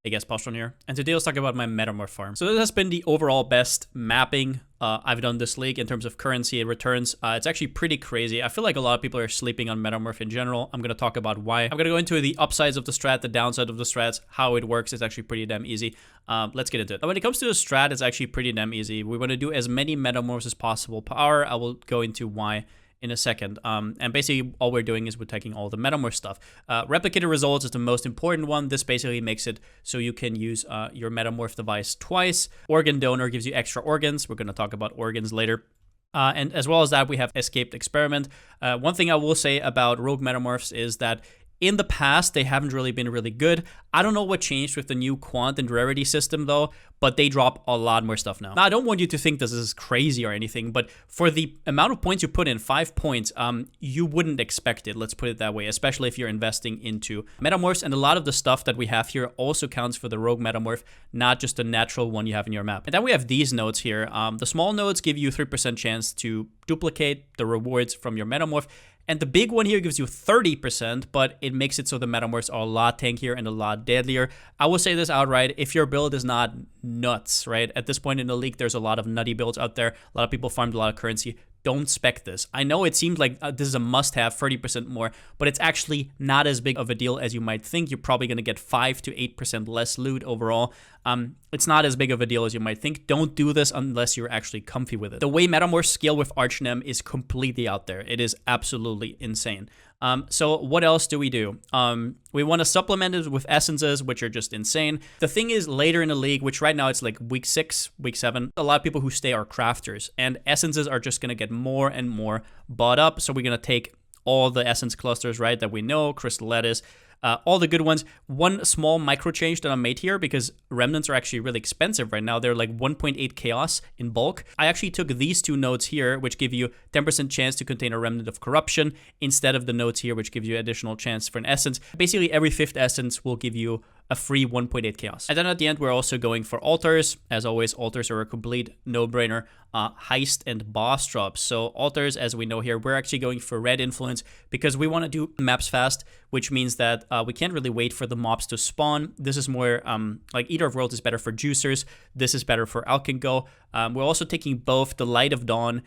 Hey guys, Palsteron here, and today let's talk about my Metamorph farm. So this has been the overall best mapping I've done this league in terms of currency and returns. It's actually pretty crazy. I feel like a lot of people are sleeping on Metamorph in general. I'm going to talk about why. I'm going to go into the upsides of the strat, the downside of the strats, how it works. It's actually pretty damn easy. Let's get into it. When it comes to the strat, it's actually pretty damn easy. We want to do as many Metamorphs as possible per hour. I will go into why in a second. And basically all we're doing is we're taking all the Metamorph stuff. Replicated results is the most important one. This basically makes it so you can use your Metamorph device twice. Organ donor gives you extra organs. We're going to talk about organs later. And as well as that, we have escaped experiment. One thing I will say about rogue Metamorphs is that in the past, they haven't really been really good. I don't know what changed with the new quant and rarity system though, but they drop a lot more stuff now. Now, I don't want you to think this is crazy or anything, but for the amount of points you put in, 5 points, you wouldn't expect it, let's put it that way, especially if you're investing into Metamorphs. And a lot of the stuff that we have here also counts for the rogue Metamorph, not just the natural one you have in your map. And then we have these nodes here. The small nodes give you 3% chance to duplicate the rewards from your Metamorph. And the big one here gives you 30%, but it makes it so the Metamorphs are a lot tankier and a lot deadlier. I will say this outright, if your build is not nuts, right? At this point in the league, there's a lot of nutty builds out there. A lot of people farmed a lot of currency. Don't spec this. I know it seems like this is a must-have, 30% more, but it's actually not as big of a deal as you might think. You're probably going to get 5 to 8% less loot overall. It's not as big of a deal as you might think. Don't do this unless you're actually comfy with it. The way Metamorphs scale with Archnem is completely out there. It is absolutely insane. So what else do? We want to supplement it with essences, which are just insane. The thing is, later in the league, which right now it's like week 6, week 7, a lot of people who stay are crafters, and essences are just going to get more and more bought up. So we're going to take all the essence clusters, right, that we know, crystal lettuce, all the good ones. One small micro change that I made here, because remnants are actually really expensive right now. They're like 1.8 chaos in bulk. I actually took these 2 nodes here, which give you 10% chance to contain a remnant of corruption, instead of the nodes here, which give you additional chance for an essence. Basically, every 5th essence will give you a free 1.8 chaos. And then at the end, we're also going for altars. As always, altars are a complete no-brainer. Heist and boss drops. So altars, as we know here, we're actually going for red influence because we want to do maps fast, which means that we can't really wait for the mobs to spawn. This is more like Eater of Worlds is better for juicers. This is better for Alkengo. We're also taking both the Light of Dawn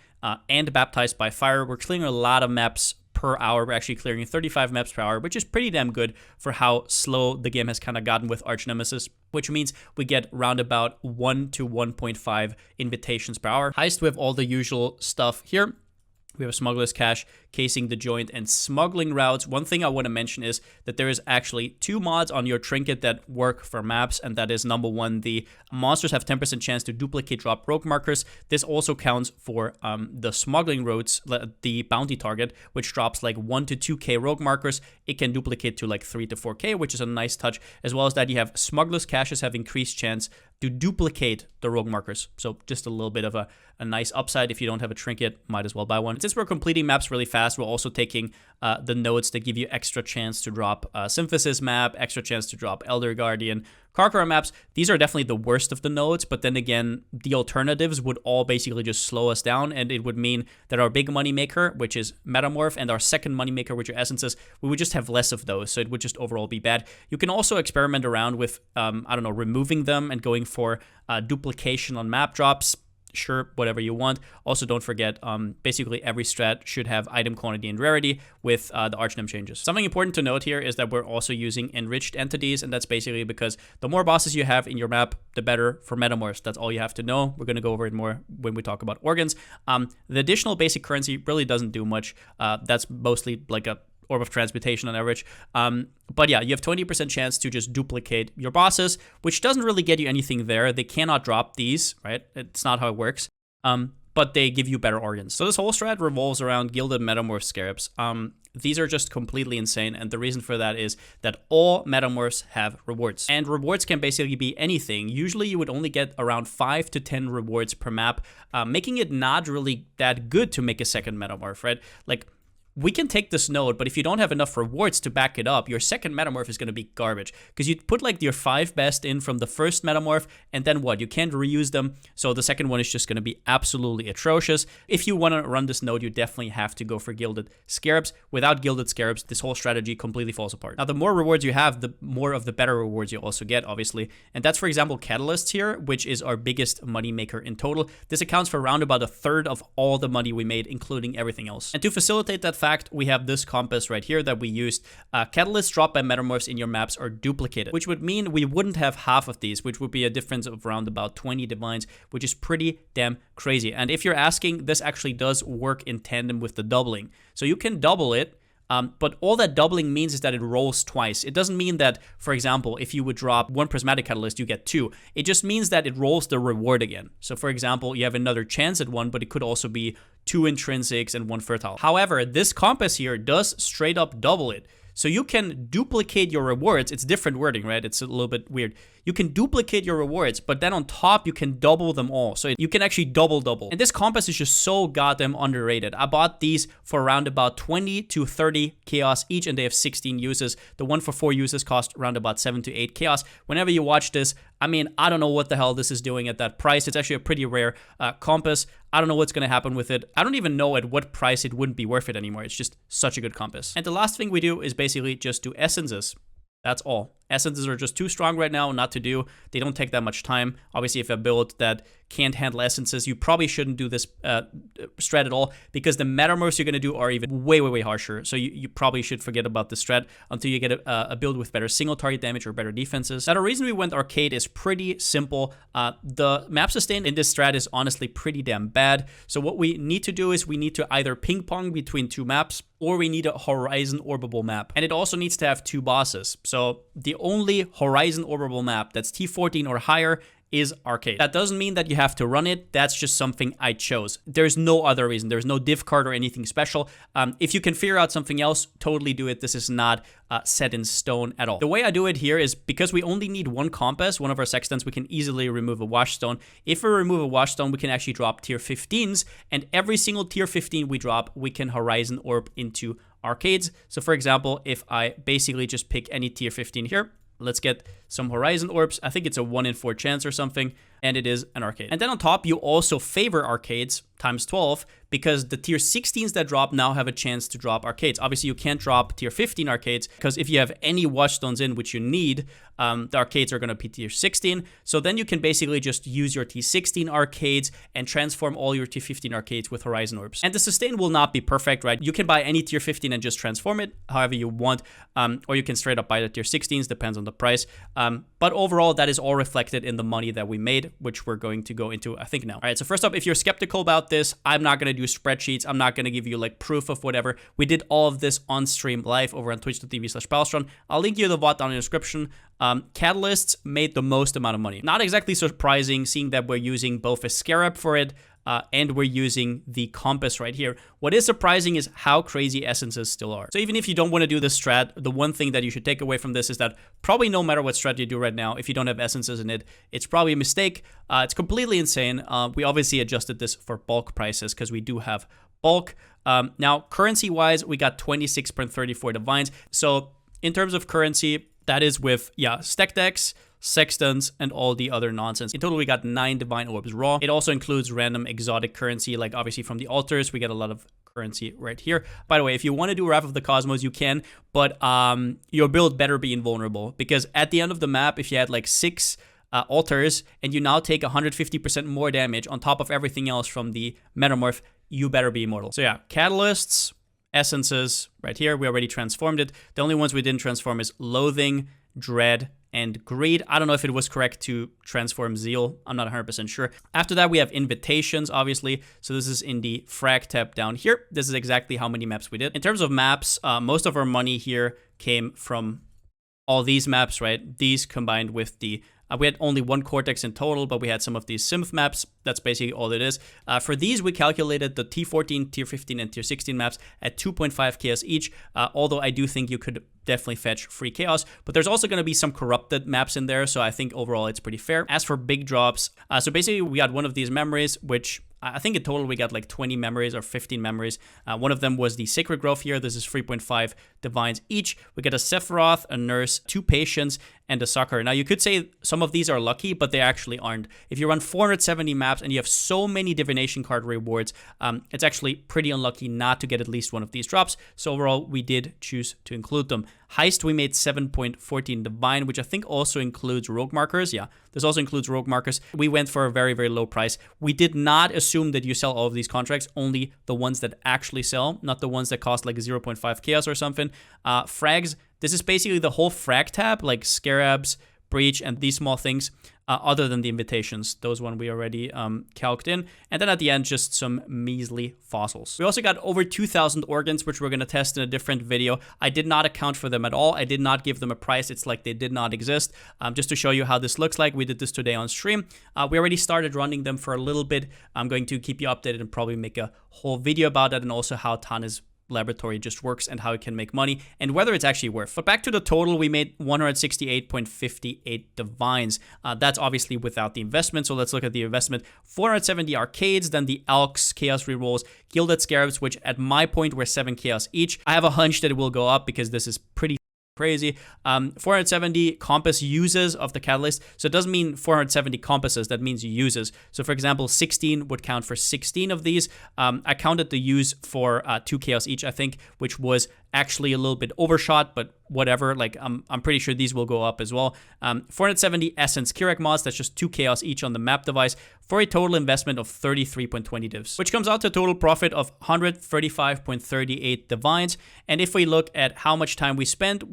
and Baptized by Fire. We're clearing a lot of maps per hour. We're actually clearing 35 maps per hour, which is pretty damn good for how slow the game has kind of gotten with Arch Nemesis, which means we get round about 1 to 1.5 invitations per hour. Heist, we have all the usual stuff here. We have Smuggler's Cache, Casing the Joint, and Smuggling Routes. One thing I want to mention is that there is actually 2 mods on your trinket that work for maps, and that is number 1, the monsters have 10% chance to duplicate drop rogue markers. This also counts for the Smuggling Routes, the bounty target, which drops like 1 to 2k rogue markers. It can duplicate to like 3 to 4k, which is a nice touch, as well as that you have Smuggler's Caches have increased chance to duplicate the rogue markers. So just a little bit of a nice upside. If you don't have a trinket, might as well buy one. Since we're completing maps really fast, we're also taking the nodes that give you extra chance to drop Symphysis map, extra chance to drop Elder Guardian, Karkara maps. These are definitely the worst of the nodes, but then again, the alternatives would all basically just slow us down, and it would mean that our big money maker, which is Metamorph, and our second money maker, which are essences, we would just have less of those, so it would just overall be bad. You can also experiment around with, I don't know, removing them and going for duplication on map drops. Sure, whatever you want. Also, don't forget, basically every strat should have item quantity and rarity with the Archnem changes. Something important to note here is that we're also using enriched entities, and that's basically because the more bosses you have in your map, the better for Metamorphs. That's all you have to know. We're going to go over it more when we talk about organs. The additional basic currency really doesn't do much. That's mostly like a Orb of Transmutation on average. But yeah, you have 20% chance to just duplicate your bosses, which doesn't really get you anything there. They cannot drop these, right? It's not how it works. But they give you better organs. So this whole strat revolves around Gilded Metamorph Scarabs. These are just completely insane, and the reason for that is that all Metamorphs have rewards. And rewards can basically be anything. Usually you would only get around 5 to 10 rewards per map, making it not really that good to make a second Metamorph, right? Like, we can take this node, but if you don't have enough rewards to back it up, your second Metamorph is going to be garbage. Because you put like your 5 best in from the first Metamorph, and then what? You can't reuse them, so the second one is just going to be absolutely atrocious. If you want to run this node, you definitely have to go for Gilded Scarabs. Without Gilded Scarabs, this whole strategy completely falls apart. Now, the more rewards you have, the more of the better rewards you also get, obviously. And that's, for example, Catalysts here, which is our biggest money maker in total. This accounts for around about a third of all the money we made, including everything else. And to facilitate that fact, we have this compass right here that we used. Catalysts dropped by Metamorphs in your maps are duplicated, which would mean we wouldn't have half of these, which would be a difference of around about 20 divines, which is pretty damn crazy. And if you're asking, this actually does work in tandem with the doubling. So you can double it, but all that doubling means is that it rolls twice. It doesn't mean that, for example, if you would drop 1 Prismatic Catalyst, you get 2. It just means that it rolls the reward again. So, for example, you have another chance at 1, but it could also be 2 Intrinsics and 1 Fertile. However, this compass here does straight up double it. So you can duplicate your rewards. It's different wording, right? It's a little bit weird. You can duplicate your rewards, but then on top, you can double them all. So you can actually double. And this compass is just so goddamn underrated. I bought these for around about 20 to 30 chaos each, and they have 16 uses. The one for 4 uses cost around about 7 to 8 chaos. Whenever you watch this, I mean, I don't know what the hell this is doing at that price. It's actually a pretty rare compass. I don't know what's going to happen with it. I don't even know at what price it wouldn't be worth it anymore. It's just such a good compass. And the last thing we do is basically just do essences. That's all. Essences are just too strong right now not to do. They don't take that much time. Obviously, if you have a build that can't handle essences, you probably shouldn't do this strat at all, because the Metamorphs you're going to do are even way harsher. So you probably should forget about the strat until you get a build with better single target damage or better defenses. Now, the reason we went arcade is pretty simple. The map sustain in this strat is honestly pretty damn bad. So what we need to do is we need to either ping pong between 2 maps, or we need a horizon orbable map. And it also needs to have 2 bosses. So the only horizon orbable map that's T14 or higher is arcade. That doesn't mean that you have to run it. That's just something I chose. There's no other reason. There's no div card or anything special. If you can figure out something else, totally do it. This is not set in stone at all. The way I do it here is because we only need 1 compass, one of our sextants, we can easily remove a washstone. If we remove a washstone, we can actually drop tier 15s, and every single tier 15 we drop, we can horizon orb into arcades. So for example, if I basically just pick any tier 15 here, let's get some horizon orbs. I think it's a 1 in 4 chance or something, and it is an arcade. And then on top, you also favor arcades times 12, because the tier 16s that drop now have a chance to drop arcades. Obviously, you can't drop tier 15 arcades, because if you have any washstones in, which you need, the arcades are going to be tier 16. So then you can basically just use your T16 arcades and transform all your tier 15 arcades with horizon orbs. And the sustain will not be perfect, right? You can buy any tier 15 and just transform it however you want, or you can straight up buy the tier 16s, depends on the price. But overall, that is all reflected in the money that we made, which we're going to go into, I think, now. All right, so first up, if you're skeptical about this, I'm not going to do spreadsheets. I'm not going to give you like proof of whatever. We did all of this on stream live over on twitch.tv/Palsteron. I'll link you the VOD down in the description. Catalysts made the most amount of money. Not exactly surprising, seeing that we're using both a Scarab for it, and we're using the compass right here. What is surprising is how crazy essences still are. So even if you don't want to do this strat, the one thing that you should take away from this is that probably no matter what strat you do right now, if you don't have essences in it, it's probably a mistake. It's completely insane. We obviously adjusted this for bulk prices because we do have bulk. Now, currency-wise, we got 26.34 divines. So in terms of currency, that is with, stack decks, sextants, and all the other nonsense. In total, we got 9 divine orbs raw. It also includes random exotic currency, like obviously from the altars, we get a lot of currency right here. By the way, if you want to do Wrath of the Cosmos, you can, but your build better be invulnerable, because at the end of the map, if you had like 6 altars, and you now take 150% more damage on top of everything else from the Metamorph, you better be immortal. So yeah, catalysts, essences, right here, we already transformed it. The only ones we didn't transform is Loathing, Dread, and Greed. I don't know if it was correct to transform Zeal. I'm not 100% sure. After that, we have Invitations, obviously. So this is in the frag tab down here. This is exactly how many maps we did. In terms of maps, most of our money here came from all these maps, right? These combined with the... we had only 1 Cortex in total, but we had some of these Synth maps. That's basically all it is. For these, we calculated the T14, Tier 15, and Tier 16 maps at 2.5 chaos each, although I do think you could definitely fetch free chaos, but there's also going to be some corrupted maps in there, so I think overall it's pretty fair. As for big drops, so basically we got one of these memories, which I think in total we got like 20 memories or 15 memories. One of them was the Sacred Growth here. This is 3.5 divines each. We get a Sephiroth, a Nurse, 2 Patience, and a Sucker. Now, you could say some of these are lucky, but they actually aren't. If you run 470 maps and you have so many divination card rewards, it's actually pretty unlucky not to get at least one of these drops. So overall, we did choose to include them. Heist, we made 7.14 divine, which I think also includes rogue markers. Yeah, this also includes rogue markers. We went for a very, very low price. We did not assume that you sell all of these contracts, only the ones that actually sell, not the ones that cost like 0.5 chaos or something. Frags, this is basically the whole frag tab, like Scarabs, Breach, and these small things, other than the invitations. Those one we already calced in. And then at the end, just some measly fossils. We also got over 2,000 organs, which we're going to test in a different video. I did not account for them at all. I did not give them a price. It's like they did not exist. Just to show you how this looks like, we did this today on stream. We already started running them for a little bit. I'm going to keep you updated and probably make a whole video about that, and also how Tana's laboratory just works and how it can make money and whether it's actually worth. But back to the total, we made 168.58 divines. That's obviously without the investment. So let's look at the investment. 470 arcades, then the Elks chaos rerolls, Gilded Scarabs, which at my point were 7 chaos each. I have a hunch that it will go up because this is pretty crazy. 470 compass uses of the catalyst. So it doesn't mean 470 compasses, that means uses. So for example, 16 would count for 16 of these. I counted the use for 2 chaos each, I think, which was actually a little bit overshot, but whatever. Like I'm pretty sure these will go up as well. 470 Essence Kirac mods, that's just 2 chaos each on the map device, for a total investment of 33.20 divs, which comes out to a total profit of 135.38 divines. And if we look at how much time we spent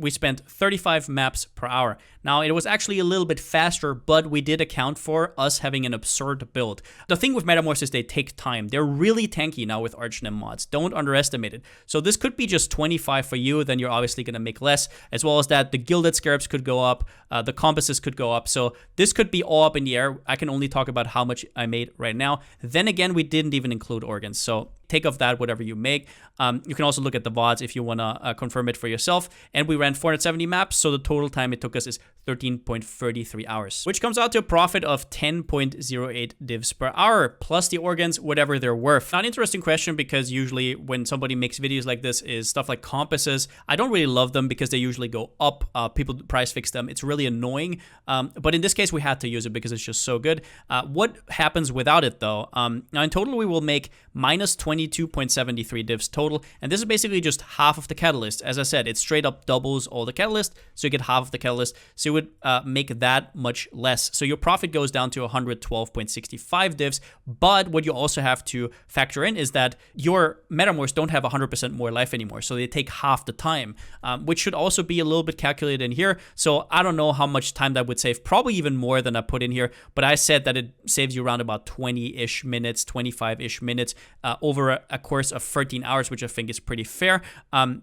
35 maps per hour. Now, it was actually a little bit faster, but we did account for us having an absurd build. The thing with Metamorphs is they take time. They're really tanky now with Archnym mods. Don't underestimate it. So this could be just 25 for you, then you're obviously going to make less. As well as that, the Gilded Scarabs could go up, the compasses could go up. So this could be all up in the air. I can only talk about how much I made right now. Then again, we didn't even include organs. So take of that whatever you make. You can also look at the VODs if you want to confirm it for yourself. And we ran 470 maps, so the total time it took us is 13.33 hours, which comes out to a profit of 10.08 divs per hour, plus the organs, whatever they're worth. Now, an interesting question, because usually when somebody makes videos like this, is stuff like compasses. I don't really love them because they usually go up. People price fix them. It's really annoying. But in this case, we had to use it because it's just so good. What happens without it, though? Now, in total, we will make minus 22.73 divs total. And this is basically just half of the catalyst. As I said, it straight up doubles all the catalyst. So you get half of the catalyst. So you would make that much less. So your profit goes down to 112.65 divs. But what you also have to factor in is that your Metamorphs don't have 100% more life anymore. So they take half the time, which should also be a little bit calculated in here. So I don't know how much time that would save. Probably even more than I put in here. But I said that it saves you around about 20-ish minutes, 25-ish minutes over a course of 13 hours, which I think is pretty fair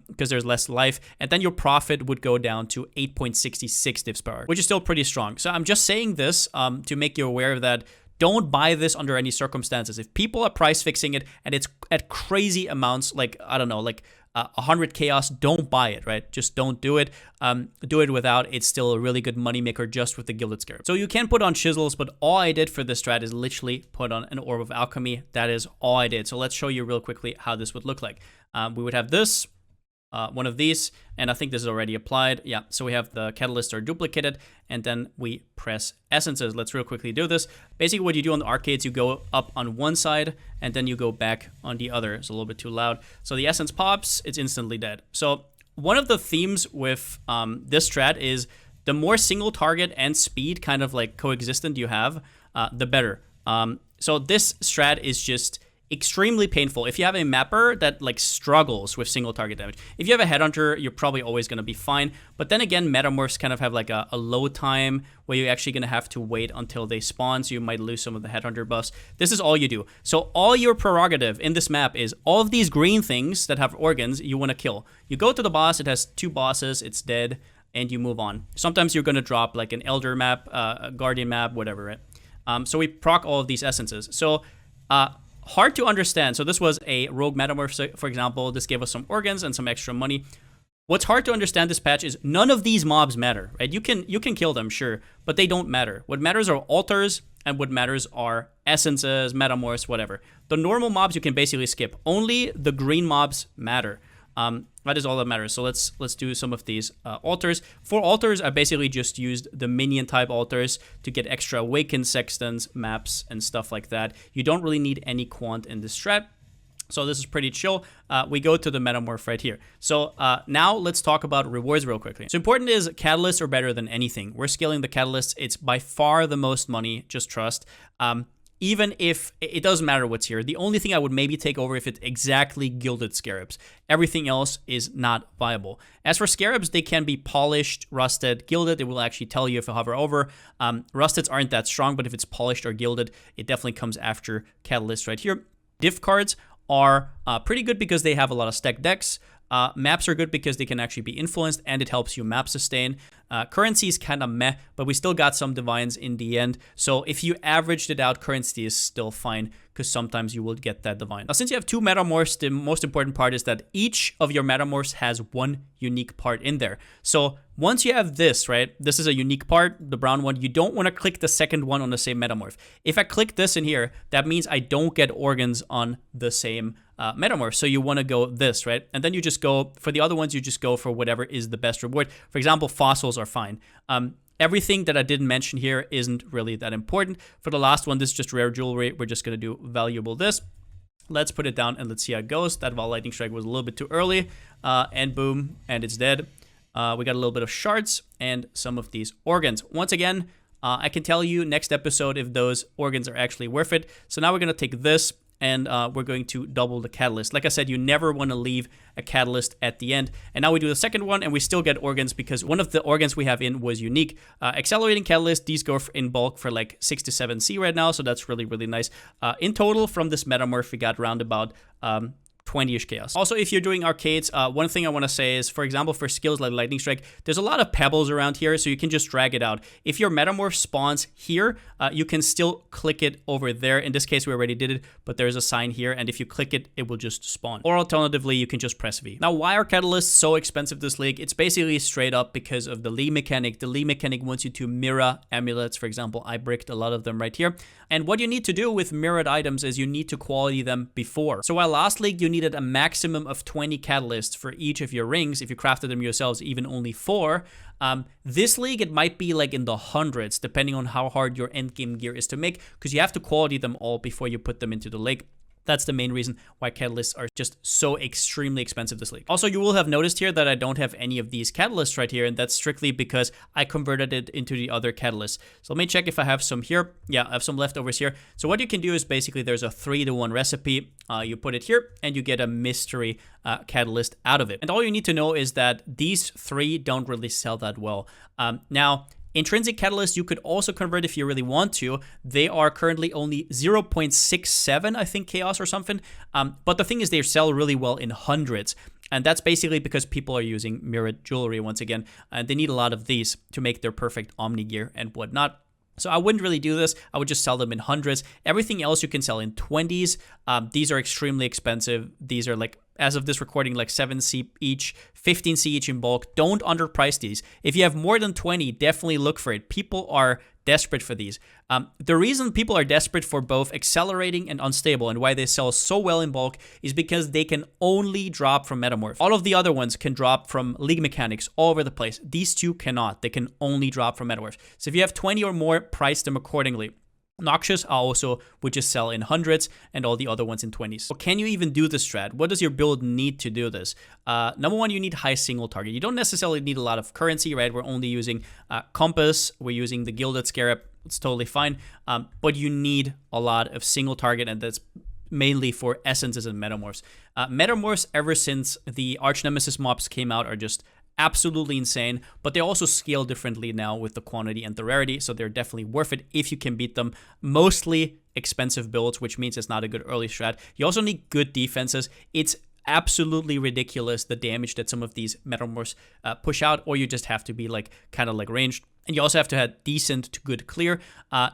because there's less life. And then your profit would go down to 8.66 divs per hour, which is still pretty strong. So I'm just saying this to make you aware that don't buy this under any circumstances. If people are price fixing it and it's at crazy amounts, like, I don't know, like 100 chaos, don't buy it, right? Just don't do it. Do it without. It's still a really good moneymaker just with the Gilded Scarab. So you can put on chisels, but all I did for this strat is literally put on an Orb of Alchemy. That is all I did. So let's show you real quickly how this would look like. We would have this. One of these, and I think this is already applied. Yeah, so we have the catalysts are duplicated, and then we press essences. Let's real quickly do this. Basically, what you do on the arcades, you go up on one side, and then you go back on the other. It's a little bit too loud. So the essence pops, it's instantly dead. So one of the themes with this strat is the more single target and speed kind of like coexistent you have, the better. So this strat is just extremely painful. If you have a mapper that like struggles with single target damage, if you have a headhunter, you're probably always going to be fine. But then again, Metamorphs kind of have like a low time where you're actually going to have to wait until they spawn, so you might lose some of the headhunter buffs. This is all you do. So all your prerogative in this map is all of these green things that have organs you want to kill. You go to the boss, it has 2 bosses, it's dead, and you move on. Sometimes you're going to drop like an Elder map, a Guardian map, whatever, right? So we proc all of these essences. So hard to understand. So this was a rogue Metamorph, for example. This gave us some organs and some extra money. What's hard to understand this patch is none of these mobs matter, right? You can kill them, sure, but they don't matter. What matters are altars, and what matters are essences, metamorphs, whatever. The normal mobs you can basically skip. Only the green mobs matter. That is all that matters. So let's do some of these altars. For altars, I basically just used the minion type altars to get extra awakened sextants, maps, and stuff like that. You don't really need any quant in this strat. So this is pretty chill. We go to the Metamorph right here. So now let's talk about rewards real quickly. So important is catalysts are better than anything. We're scaling the catalysts. It's by far the most money, just trust. Even if it doesn't matter what's here. The only thing I would maybe take over if it's exactly Gilded Scarabs. Everything else is not viable. As for Scarabs, they can be polished, rusted, gilded. It will actually tell you if you hover over. Rusteds aren't that strong, but if it's polished or gilded, it definitely comes after Catalyst right here. Diff cards are pretty good because they have a lot of stacked decks. Maps are good because they can actually be influenced and it helps you map sustain. Currency is kind of meh, but we still got some divines in the end. So if you averaged it out, currency is still fine because sometimes you will get that divine. Now, since you have two metamorphs, the most important part is that each of your metamorphs has one unique part in there. So once you have this, right, this is a unique part, the brown one, you don't want to click the second one on the same metamorph. If I click this in here, that means I don't get organs on the same metamorph. So you want to go this, right? And then you just go, for the other ones, you just go for whatever is the best reward. For example, fossils are fine. Everything that I didn't mention here isn't really that important. For the last one, this is just rare jewelry. We're just going to do valuable this. Let's put it down and let's see how it goes. That Val Lightning Strike was a little bit too early. And boom, and it's dead. We got a little bit of shards and some of these organs. Once again, I can tell you next episode if those organs are actually worth it. So now we're going to take this and we're going to double the catalyst. Like I said, you never want to leave a catalyst at the end. And now we do the second one, and we still get organs because one of the organs we have in was unique. Accelerating catalyst, these go in bulk for like 6 to 7 C right now, so that's really, really nice. In total, from this Metamorph, we got round about 20-ish chaos. Also, if you're doing arcades, one thing I want to say is, for example, for skills like Lightning Strike, there's a lot of pebbles around here, so you can just drag it out. If your Metamorph spawns here, you can still click it over there. In this case, we already did it, but there's a sign here, and if you click it, it will just spawn. Or alternatively, you can just press V. Now, why are catalysts so expensive this league? It's basically straight up because of the league mechanic. The league mechanic wants you to mirror amulets. For example, I bricked a lot of them right here. And what you need to do with mirrored items is you need to quality them before. So while last league, you needed a maximum of 20 catalysts for each of your rings. If you crafted them yourselves, even only 4. This league, it might be like in the hundreds, depending on how hard your endgame gear is to make, because you have to quality them all before you put them into the lake. That's the main reason why catalysts are just so extremely expensive this league. Also, you will have noticed here that I don't have any of these catalysts right here, and that's strictly because I converted it into the other catalysts. So let me check if I have some here. Yeah, I have some leftovers here. So what you can do is basically there's a 3-to-1 recipe. You put it here, and you get a mystery catalyst out of it. And all you need to know is that these 3 don't really sell that well. Now, intrinsic catalysts you could also convert if you really want to. They are currently only 0.67, I think, chaos or something. But the thing is, they sell really well in hundreds. And that's basically because people are using mirrored jewelry once again. And they need a lot of these to make their perfect Omni gear and whatnot. So I wouldn't really do this. I would just sell them in hundreds. Everything else you can sell in 20s. These are extremely expensive. These are like, as of this recording, like 7C each, 15C each in bulk. Don't underprice these. If you have more than 20, definitely look for it. People are desperate for these. The reason people are desperate for both accelerating and unstable and why they sell so well in bulk is because they can only drop from Metamorph. All of the other ones can drop from league mechanics all over the place. These two cannot. They can only drop from Metamorph. So if you have 20 or more, price them accordingly. Noxious I also would just sell in hundreds and all the other ones in 20s. So can you even do this strat? What does your build need to do this? Number one, you need high single target. You don't necessarily need a lot of currency, right? We're only using Compass. We're using the Gilded Scarab. It's totally fine. But you need a lot of single target, and that's mainly for essences and metamorphs. Metamorphs, ever since the Arch Nemesis mobs came out, are just absolutely insane, but they also scale differently now with the quantity and the rarity, so they're definitely worth it if you can beat them. Mostly expensive builds, which means it's not a good early strat. You also need good defenses. It's absolutely ridiculous the damage that some of these metamorphs push out, or you just have to be like kind of like ranged. And you also have to have decent to good clear.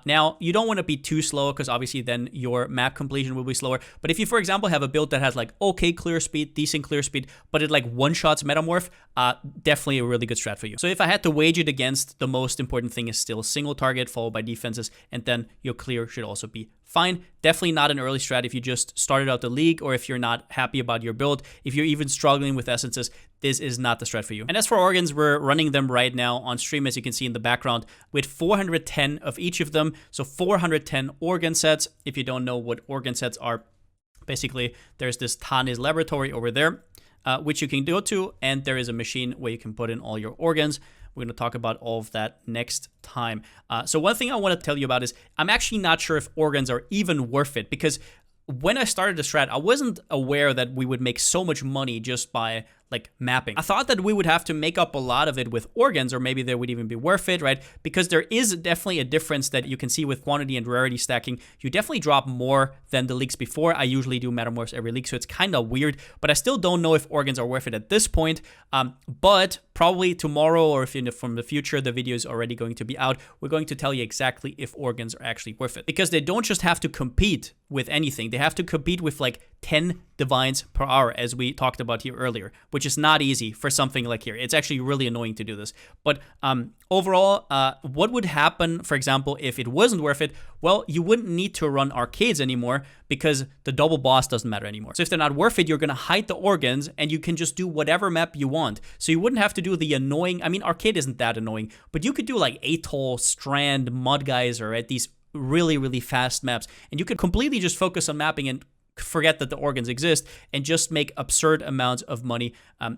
Now, you don't want to be too slow because obviously then your map completion will be slower. But if you, for example, have a build that has like okay clear speed, decent clear speed, but it like one-shots Metamorph, definitely a really good strat for you. So if I had to wage it against, the most important thing is still single target followed by defenses, and then your clear should also be fine. Definitely not an early strat if you just started out the league or if you're not happy about your build. If you're even struggling with essences, this is not the strat for you. And as for organs, we're running them right now on stream, as you can see in the background, with 410 of each of them. So 410 organ sets. If you don't know what organ sets are, basically there's this Tanis laboratory over there, which you can go to, and there is a machine where you can put in all your organs. We're going to talk about all of that next time. So one thing I want to tell you about is I'm actually not sure if organs are even worth it, because when I started the strat, I wasn't aware that we would make so much money just by like mapping. I thought that we would have to make up a lot of it with organs, or maybe they would even be worth it, right? Because there is definitely a difference that you can see with quantity and rarity stacking. You definitely drop more than the leagues before. I usually do Metamorphs every league, so it's kind of weird, but I still don't know if organs are worth it at this point. But probably tomorrow, or if from the future, the video is already going to be out, we're going to tell you exactly if organs are actually worth it. Because they don't just have to compete with anything. They have to compete with like 10 divines per hour, as we talked about here earlier, which is not easy for something like here. It's actually really annoying to do this. But overall, what would happen, for example, if it wasn't worth it? Well, you wouldn't need to run arcades anymore because the double boss doesn't matter anymore. So if they're not worth it, you're going to hide the organs and you can just do whatever map you want. So you wouldn't have to do the annoying, I mean, arcade isn't that annoying, but you could do like Atoll, Strand, Mud Geyser at these really, really fast maps. And you could completely just focus on mapping and forget that the organs exist and just make absurd amounts of money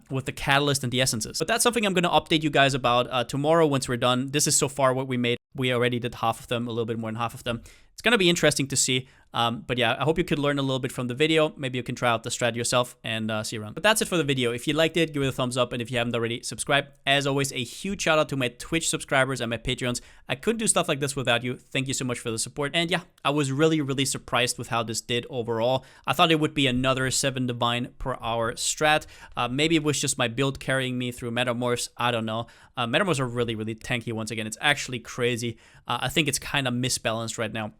with the catalyst and the essences. But that's something I'm going to update you guys about tomorrow once we're done. This is so far what we made. We already did half of them, a little bit more than half of them. It's going to be interesting to see. But yeah, I hope you could learn a little bit from the video. Maybe you can try out the strat yourself and see you around. But that's it for the video. If you liked it, give it a thumbs up. And if you haven't already, subscribe. As always, a huge shout out to my Twitch subscribers and my Patreons. I couldn't do stuff like this without you. Thank you so much for the support. And yeah, I was really, really surprised with how this did overall. I thought it would be another 7 divine per hour strat. Maybe it was just my build carrying me through Metamorphs. I don't know. Metamorphs are really, really tanky once again. It's actually crazy. I think it's kind of misbalanced right now.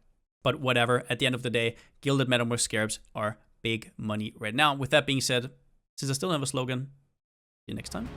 But whatever, at the end of the day, Gilded Metamorph Scarabs are big money right now. With that being said, since I still don't have a slogan, see you next time.